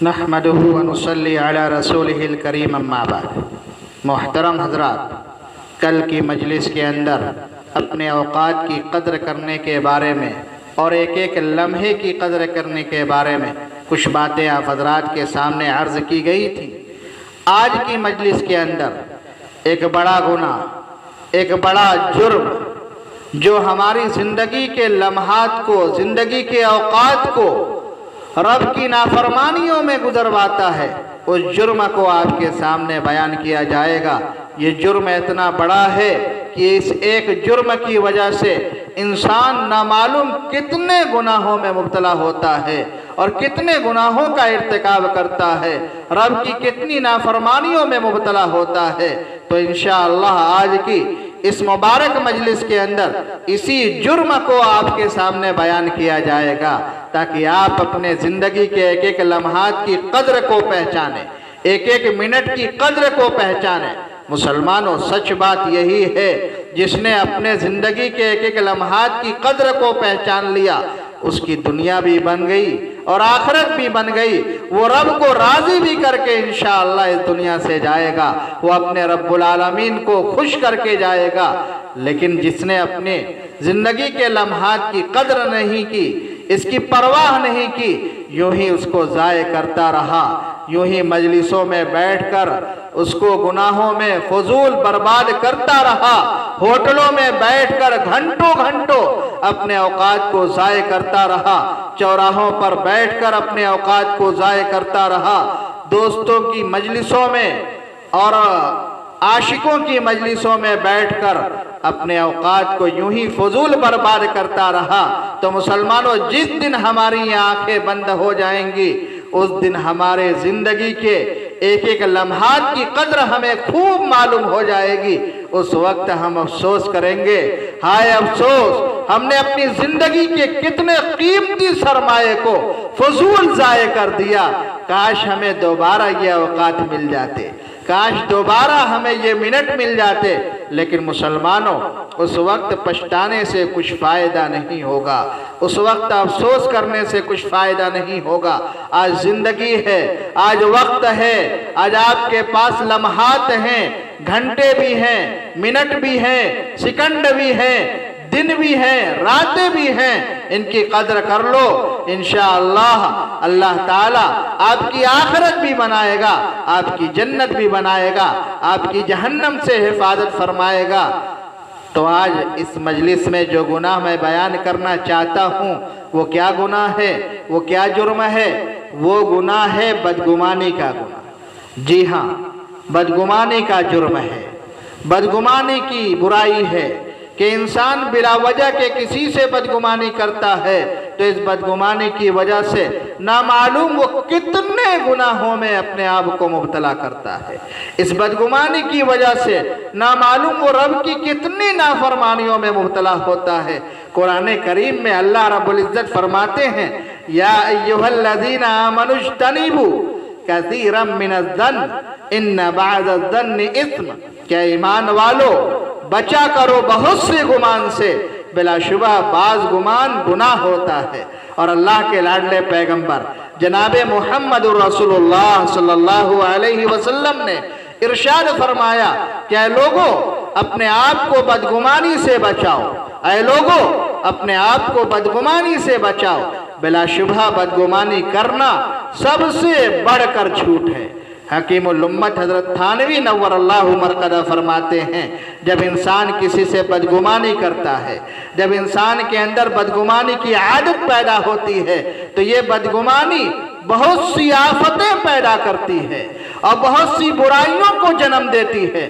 نحمدہ ونصلی علی رسولہ الکریم اما بعد۔ محترم حضرات، کل کی مجلس کے اندر اپنے اوقات کی قدر کرنے کے بارے میں اور ایک ایک لمحے کی قدر کرنے کے بارے میں کچھ باتیں آپ حضرات کے سامنے عرض کی گئی تھی۔ آج کی مجلس کے اندر ایک بڑا گناہ، ایک بڑا جرم جو ہماری زندگی کے لمحات کو، زندگی کے اوقات کو رب کی نافرمانیوں میں گزرواتا ہے، اس جرم کو آپ کے سامنے بیان کیا جائے گا۔ یہ جرم اتنا بڑا ہے کہ اس ایک جرم کی وجہ سے انسان نامعلوم کتنے گناہوں میں مبتلا ہوتا ہے اور کتنے گناہوں کا ارتکاب کرتا ہے، رب کی کتنی نافرمانیوں میں مبتلا ہوتا ہے۔ تو انشاءاللہ آج کی اس مبارک مجلس کے اندر اسی جرم کو آپ کے سامنے بیان کیا جائے گا تاکہ آپ اپنے زندگی کے ایک ایک لمحات کی قدر کو پہچانیں، ایک ایک منٹ کی قدر کو پہچانیں۔ مسلمانوں، سچ بات یہی ہے، جس نے اپنے زندگی کے ایک ایک لمحات کی قدر کو پہچان لیا، اس کی دنیا بھی بن گئی اور آخرت بھی بن گئی، وہ رب کو راضی بھی کر کے انشاءاللہ اس دنیا سے جائے گا، وہ اپنے رب العالمین کو خوش کر کے جائے گا۔ لیکن جس نے اپنے زندگی کے لمحات کی قدر نہیں کی، اس کی پرواہ نہیں کی، یوں ہی اس کو ضائع کرتا رہا، یوں ہی مجلسوں میں بیٹھ کر اس کو گناہوں میں فضول برباد کرتا رہا، ہوٹلوں میں بیٹھ کر گھنٹوں گھنٹوں اپنے اوقات کو ضائع کرتا رہا، چوراہوں پر بیٹھ کر اپنے اوقات کو ضائع کرتا رہا، دوستوں کی مجلسوں میں اور عاشقوں کی مجلسوں میں بیٹھ کر اپنے اوقات کو یوں ہی فضول برباد کرتا رہا۔ تو مسلمانوں، جس دن ہماری یہ آنکھیں بند ہو جائیں گی، اس دن ہمارے زندگی کے ایک ایک لمحات کی قدر ہمیں خوب معلوم ہو جائے گی۔ اس وقت ہم افسوس کریں گے، ہائے افسوس، ہم نے اپنی زندگی کے کتنے قیمتی سرمایے کو فضول ضائع کر دیا، کاش ہمیں دوبارہ یہ اوقات مل جاتے، کاش دوبارہ ہمیں یہ منٹ مل جاتے۔ لیکن مسلمانوں، اس وقت پچھتانے سے کچھ فائدہ نہیں ہوگا، اس وقت افسوس کرنے سے کچھ فائدہ نہیں ہوگا۔ آج زندگی ہے، آج وقت ہے، آج آپ کے پاس لمحات ہیں، گھنٹے بھی ہیں، منٹ بھی ہیں، سیکنڈ بھی ہیں، دن بھی ہیں، راتیں بھی ہیں، ان کی قدر کر لو۔ انشاءاللہ اللہ تعالیٰ آپ کی آخرت بھی بنائے گا، آپ کی جنت بھی بنائے گا، آپ کی جہنم سے حفاظت فرمائے گا۔ تو آج اس مجلس میں جو گناہ میں بیان کرنا چاہتا ہوں، وہ کیا گناہ ہے، وہ کیا جرم ہے؟ وہ گناہ ہے بدگمانی کا گناہ۔ جی ہاں، بدگمانی کا جرم ہے، بدگمانی کی برائی ہے کہ انسان بلا وجہ کے کسی سے بدگمانی کرتا ہے تو اس بدگمانی کی وجہ سے نامعلوم وہ کتنے گناہوں میں اپنے آپ کو مبتلا کرتا ہے۔ اس بدگمانی کی وجہ سے نامعلوم وہ رب کی کتنی نافرمانیوں میں مبتلا ہوتا ہے۔ قرآن کریم میں اللہ رب العزت فرماتے ہیں، یا ایھا الذین آمنوا اجتنبوا کثیرا من الظن ان بعض الظن اثم، کہ ایمان والو بچا کرو بہت سے گمان سے، بلا شبہ بعض گمان گناہ ہوتا ہے۔ اور اللہ کے لاڈلے پیغمبر جناب محمد رسول اللہ صلی اللہ علیہ وسلم نے ارشاد فرمایا کہ اے لوگو، اپنے آپ کو بدگمانی سے بچاؤ، اے لوگو، اپنے آپ کو بدگمانی سے بچاؤ، بلا شبہ بدگمانی کرنا سب سے بڑھ کر جھوٹ ہے۔ حکیم الامت حضرت تھانوی نور اللہ مرقدہ فرماتے ہیں، جب انسان کسی سے بدگمانی کرتا ہے، جب انسان کے اندر بدگمانی کی عادت پیدا ہوتی ہے تو یہ بدگمانی بہت سی آفتیں پیدا کرتی ہے اور بہت سی برائیوں کو جنم دیتی ہے۔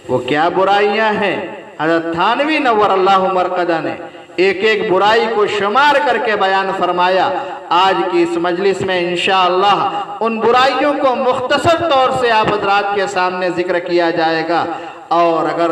وہ کیا برائیاں ہیں؟ حضرت تھانوی نور اللہ مرقدہ نے ایک ایک برائی کو شمار کر کے بیان فرمایا۔ آج کی اس مجلس میں انشاءاللہ ان برائیوں کو مختصر طور سے آپ حضرات کے سامنے ذکر کیا جائے گا، اور اگر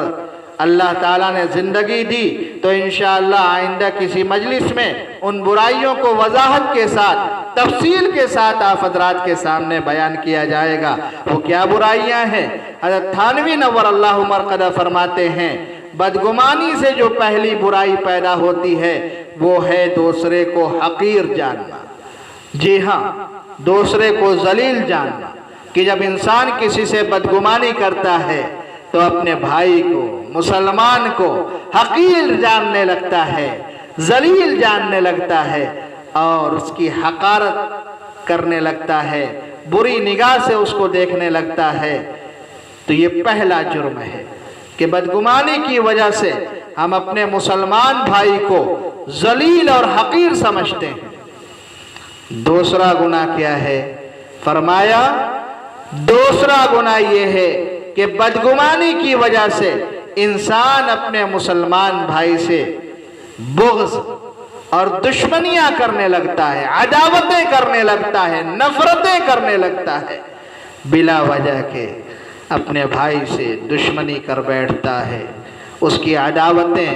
اللہ تعالیٰ نے زندگی دی تو انشاءاللہ آئندہ کسی مجلس میں ان برائیوں کو وضاحت کے ساتھ، تفصیل کے ساتھ آپ حضرات کے سامنے بیان کیا جائے گا۔ وہ کیا برائیاں ہیں؟ حضرت تھانوی نور اللہ مرقدہ فرماتے ہیں، بدگمانی سے جو پہلی برائی پیدا ہوتی ہے وہ ہے دوسرے کو حقیر جاننا۔ جی ہاں، دوسرے کو ذلیل جاننا کہ جب انسان کسی سے بدگمانی کرتا ہے تو اپنے بھائی کو، مسلمان کو حقیر جاننے لگتا ہے، ذلیل جاننے لگتا ہے اور اس کی حقارت کرنے لگتا ہے، بری نگاہ سے اس کو دیکھنے لگتا ہے، تو یہ پہلا جرم ہے کہ بدگمانی کی وجہ سے ہم اپنے مسلمان بھائی کو ذلیل اور حقیر سمجھتے ہیں۔ دوسرا گناہ کیا ہے؟ فرمایا دوسرا گناہ یہ ہے کہ بدگمانی کی وجہ سے انسان اپنے مسلمان بھائی سے بغض اور دشمنیاں کرنے لگتا ہے، عداوتیں کرنے لگتا ہے، نفرتیں کرنے لگتا ہے، بلا وجہ کے اپنے بھائی سے دشمنی کر بیٹھتا ہے، اس کی عداوتیں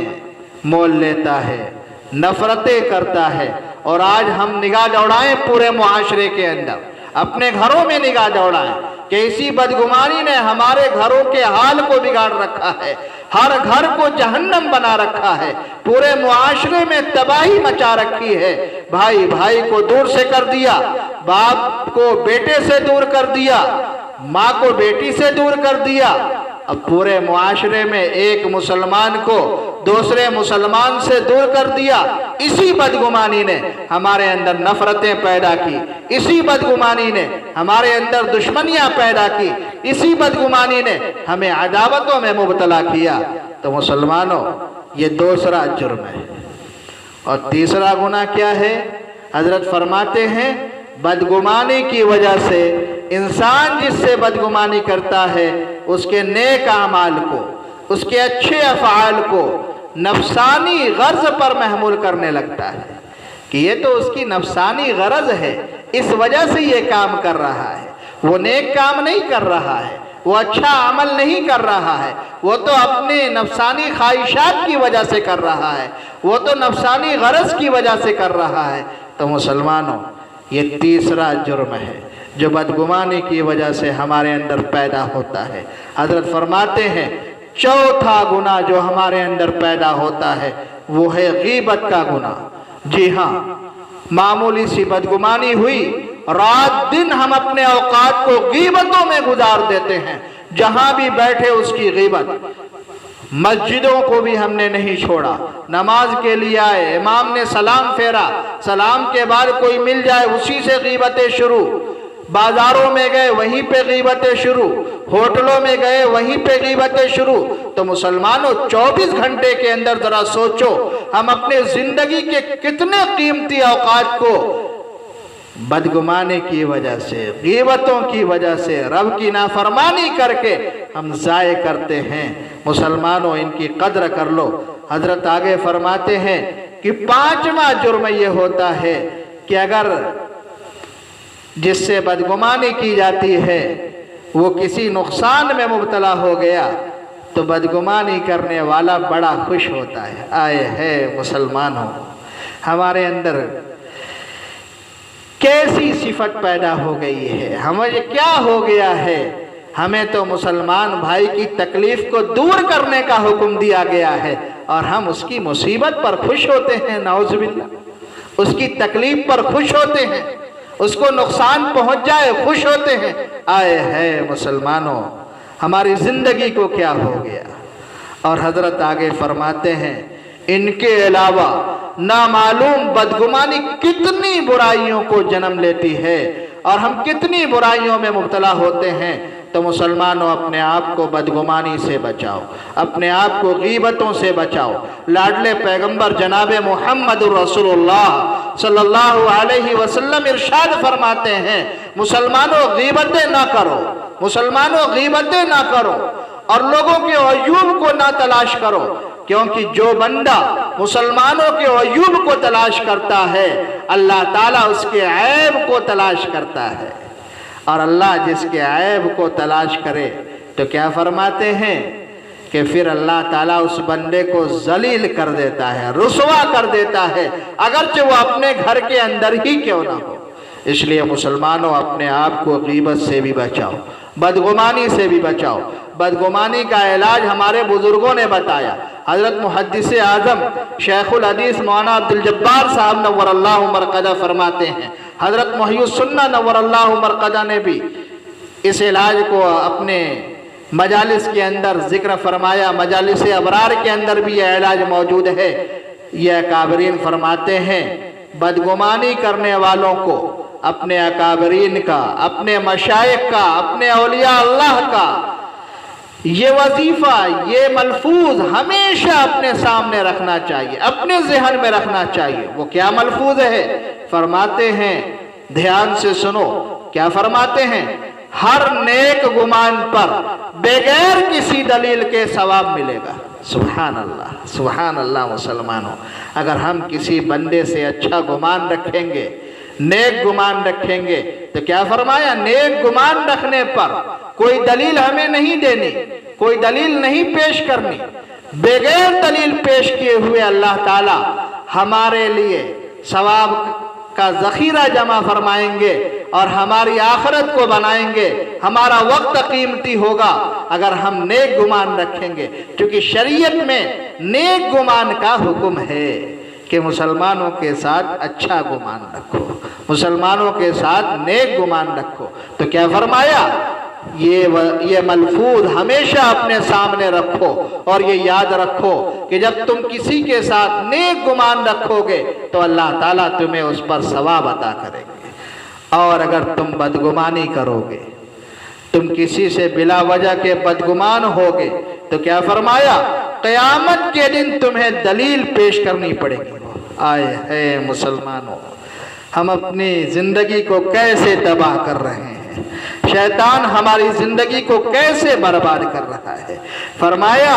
مول لیتا ہے، نفرتیں کرتا ہے۔ اور آج ہم نگاہ دوڑائیں پورے معاشرے کے اندر، اپنے گھروں میں نگاہ دوڑائیں کہ اسی بدگمانی نے ہمارے گھروں کے حال کو بگاڑ رکھا ہے، ہر گھر کو جہنم بنا رکھا ہے، پورے معاشرے میں تباہی مچا رکھی ہے۔ بھائی بھائی کو دور سے کر دیا، باپ کو بیٹے سے دور کر دیا، ماں کو بیٹی سے دور کر دیا۔ اب پورے معاشرے میں ایک مسلمان کو دوسرے مسلمان سے دور کر دیا۔ اسی بدگمانی نے ہمارے اندر نفرتیں پیدا کی، اسی بدگمانی نے ہمارے اندر دشمنیاں پیدا کی، اسی بدگمانی نے ہمیں عداوتوں میں مبتلا کیا۔ تو مسلمانوں، یہ دوسرا جرم ہے۔ اور تیسرا گناہ کیا ہے؟ حضرت فرماتے ہیں بدگمانی کی وجہ سے انسان جس سے بدگمانی کرتا ہے اس کے نیک اعمال کو، اس کے اچھے افعال کو نفسانی غرض پر محمول کرنے لگتا ہے کہ یہ تو اس کی نفسانی غرض ہے، اس وجہ سے یہ کام کر رہا ہے، وہ نیک کام نہیں کر رہا ہے، وہ اچھا عمل نہیں کر رہا ہے، وہ تو اپنے نفسانی خواہشات کی وجہ سے کر رہا ہے، وہ تو نفسانی غرض کی وجہ سے کر رہا ہے۔ تو مسلمانوں، یہ تیسرا جرم ہے جو بدگمانی کی وجہ سے ہمارے اندر پیدا ہوتا ہے۔ حضرت فرماتے ہیں چوتھا گناہ جو ہمارے اندر پیدا ہوتا ہے وہ ہے غیبت کا گناہ۔ جی ہاں، معمولی سی بدگمانی ہوئی، رات دن ہم اپنے اوقات کو غیبتوں میں گزار دیتے ہیں، جہاں بھی بیٹھے اس کی غیبت۔ مسجدوں کو بھی ہم نے نہیں چھوڑا، نماز کے لیے آئے، امام نے سلام پھیرا، سلام کے بعد کوئی مل جائے اسی سے غیبتیں شروع، بازاروں میں گئے وہیں پہ غیبتیں شروع، ہوٹلوں میں گئے وہیں پہ غیبتیں شروع۔ تو مسلمانوں، 24 گھنٹے کے اندر ذرا سوچو ہم اپنے زندگی کے کتنے قیمتی اوقات کو بدگمانی کی وجہ سے، غیبتوں کی وجہ سے، رب کی نافرمانی کر کے ہم ضائع کرتے ہیں۔ مسلمانوں، ان کی قدر کر لو۔ حضرت آگے فرماتے ہیں کہ پانچواں جرم یہ ہوتا ہے کہ اگر جس سے بدگمانی کی جاتی ہے وہ کسی نقصان میں مبتلا ہو گیا تو بدگمانی کرنے والا بڑا خوش ہوتا ہے۔ آئے ہے مسلمانوں، ہمارے اندر کیسی صفت پیدا ہو گئی ہے، ہمیں کیا ہو گیا ہے؟ ہمیں تو مسلمان بھائی کی تکلیف کو دور کرنے کا حکم دیا گیا ہے اور ہم اس کی مصیبت پر خوش ہوتے ہیں، نعوذ باللہ، اس کی تکلیف پر خوش ہوتے ہیں، اس کو نقصان پہنچ جائے خوش ہوتے ہیں۔ آئے ہے مسلمانوں، ہماری زندگی کو کیا ہو گیا؟ اور حضرت آگے فرماتے ہیں ان کے علاوہ نامعلوم بدگمانی کتنی برائیوں کو جنم لیتی ہے اور ہم کتنی برائیوں میں مبتلا ہوتے ہیں۔ تو مسلمانوں، اپنے آپ کو بدگمانی سے بچاؤ، اپنے آپ کو غیبتوں سے بچاؤ۔ لاڈلے پیغمبر جناب محمد رسول اللہ صلی اللہ علیہ وسلم ارشاد فرماتے ہیں مسلمانوں غیبتیں نہ کرو، مسلمانوں غیبتیں نہ کرو اور لوگوں کے عیوب کو نہ تلاش کرو، کیونکہ جو بندہ مسلمانوں کے عیوب کو تلاش کرتا ہے اللہ تعالیٰ اس کے عیب کو تلاش کرتا ہے، اور اللہ جس کے عیب کو تلاش کرے تو کیا فرماتے ہیں کہ پھر اللہ تعالیٰ اس بندے کو ذلیل کر دیتا ہے، رسوا کر دیتا ہے، اگرچہ وہ اپنے گھر کے اندر ہی کیوں نہ ہو۔ اس لیے مسلمانوں، اپنے آپ کو غیبت سے بھی بچاؤ، بدگمانی سے بھی بچاؤ۔ بدگمانی کا علاج ہمارے بزرگوں نے بتایا، حضرت محدث اعظم شیخ الحدیث مولانا عبدالجبار صاحب نور اللہ مرقدہ فرماتے ہیں، حضرت محی السنہ نور اللہ مرقدہ نے بھی اس علاج کو اپنے مجالس کے اندر ذکر فرمایا، مجالس ابرار کے اندر بھی یہ علاج موجود ہے۔ یہ اکابرین فرماتے ہیں بدگمانی کرنے والوں کو اپنے اکابرین کا، اپنے مشائخ کا، اپنے اولیاء اللہ کا یہ وظیفہ، یہ ملفوظ ہمیشہ اپنے سامنے رکھنا چاہیے، اپنے ذہن میں رکھنا چاہیے۔ وہ کیا ملفوظ ہے؟ فرماتے ہیں، دھیان سے سنو، کیا فرماتے ہیں؟ ہر نیک گمان پر بغیر کسی دلیل کے ثواب ملے گا۔ سبحان اللہ، سبحان اللہ مسلمانوں، اگر ہم کسی بندے سے اچھا گمان رکھیں گے، نیک گمان رکھیں گے، تو کیا فرمایا؟ نیک گمان رکھنے پر کوئی دلیل ہمیں نہیں دینی، کوئی دلیل نہیں پیش کرنی، بغیر دلیل پیش کیے ہوئے اللہ تعالی ہمارے لیے ثواب کا ذخیرہ جمع فرمائیں گے اور ہماری آخرت کو بنائیں گے۔ ہمارا وقت قیمتی ہوگا اگر ہم نیک گمان رکھیں گے، کیونکہ شریعت میں نیک گمان کا حکم ہے کہ مسلمانوں کے ساتھ اچھا گمان رکھو، مسلمانوں کے ساتھ نیک گمان رکھو۔ تو کیا فرمایا؟ یہ ملفوظ ہمیشہ اپنے سامنے رکھو اور یہ یاد رکھو کہ جب تم کسی کے ساتھ نیک گمان رکھو گے تو اللہ تعالیٰ تمہیں اس پر ثواب عطا کریں گے، اور اگر تم بدگمانی کرو گے، تم کسی سے بلا وجہ کے بدگمان ہوگے، تو کیا فرمایا؟ قیامت کے دن تمہیں دلیل پیش کرنی پڑے گی۔ آئے ہے مسلمانوں، ہم اپنی زندگی کو کیسے تباہ کر رہے ہیں، شیطان ہماری زندگی کو کیسے برباد کر رہا ہے۔ فرمایا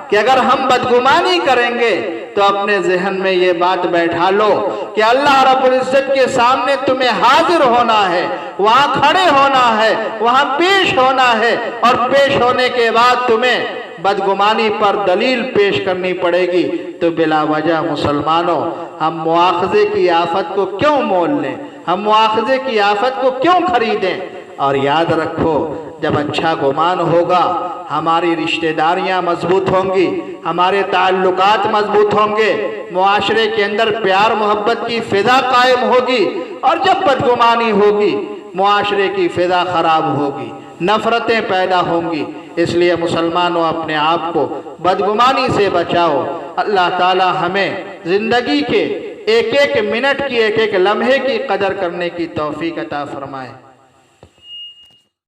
کہ اگر ہم بدگمانی کریں گے تو اپنے ذہن میں یہ بات بیٹھا لو کہ اللہ رب العزت کے سامنے تمہیں حاضر ہونا ہے، وہاں کھڑے ہونا ہے، وہاں پیش ہونا ہے، اور پیش ہونے کے بعد تمہیں بدگمانی پر دلیل پیش کرنی پڑے گی۔ تو بلا وجہ مسلمانوں ہم مواخذے کی آفت کو کیوں مول لیں، ہم مواخذے کی آفت کو کیوں خریدیں؟ اور یاد رکھو، جب اچھا گمان ہوگا ہماری رشتہ داریاں مضبوط ہوں گی، ہمارے تعلقات مضبوط ہوں گے، معاشرے کے اندر پیار محبت کی فضا قائم ہوگی، اور جب بدگمانی ہوگی معاشرے کی فضا خراب ہوگی، نفرتیں پیدا ہوں گی۔ اس لیے مسلمانوں اپنے آپ کو بدگمانی سے بچاؤ۔ اللہ تعالی ہمیں زندگی کے ایک ایک منٹ کی، ایک ایک لمحے کی قدر کرنے کی توفیق عطا فرمائے۔